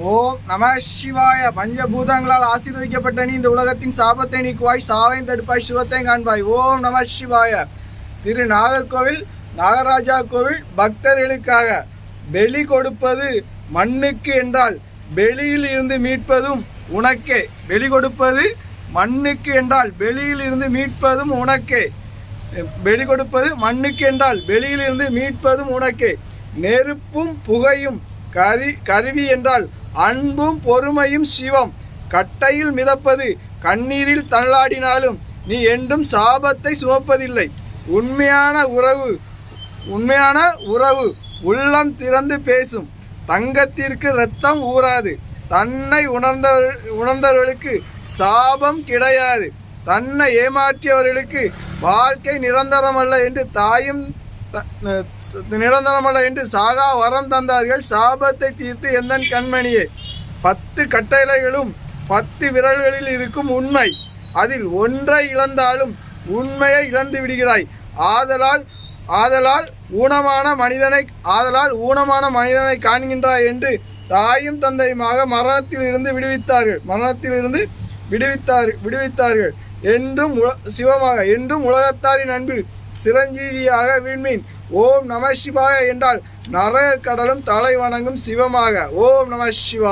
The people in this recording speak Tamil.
ஓம் நம சிவாய. பஞ்சபூதங்களால் ஆசீர்வதிக்கப்பட்ட நீ இந்த உலகத்தின் சாபத்தை நீக்குவாய், சாவையும் தடுப்பாய், சுகத்தையும் காண்பாய். ஓம் நம சிவாய. திரு நாகர்கோவில் நாகராஜா கோவில் பக்தர்களுக்காக வெளி கொடுப்பது மண்ணுக்கு என்றால் வெளியில் இருந்து மீட்பதும் உனக்கே. வெளி கொடுப்பது மண்ணுக்கு என்றால் வெளியில் இருந்து மீட்பதும் உனக்கே. வெளி கொடுப்பது மண்ணுக்கு என்றால் வெளியில் இருந்து மீட்பதும் உனக்கே. நெருப்பும் புகையும் கருவி என்றால் அன்பும் பொறுமையும் சிவம். கட்டையில் மிதப்பது கண்ணீரில் தள்ளாடினாலும் நீ என்றும் சாபத்தை சுமப்பதில்லை. உண்மையான உறவு உள்ளம் திறந்து பேசும். தங்கத்திற்கு இரத்தம் ஊறாது. தன்னை உணர்ந்தவர்களுக்கு சாபம் கிடையாது. தன்னை ஏமாற்றியவர்களுக்கு வாழ்க்கை நிரந்தரமல்ல என்று சாகா வரம் தந்தார்கள். சாபத்தை தீர்த்து எந்தன் கண்மணியே. 10 கட்டளைகளும் 10 விரல்களில் இருக்கும் உண்மை. அதில் ஒன்றை இழந்தாலும் உண்மையை இழந்து விடுகிறாய். ஆதலால் ஊனமான மனிதனை காண்கின்றாய் என்று தாயும் தந்தையுமாக மரணத்திலிருந்து விடுவித்தார்கள். என்றும் சிவமாக என்றும் உலகத்தாரின் அன்பில் சிரஞ்சீவியாக வீழ்மீன். ஓம் நம சிவாய என்றால் நரக கடலும் தலை வணங்கும் சிவமாக. ஓம் நம சிவா.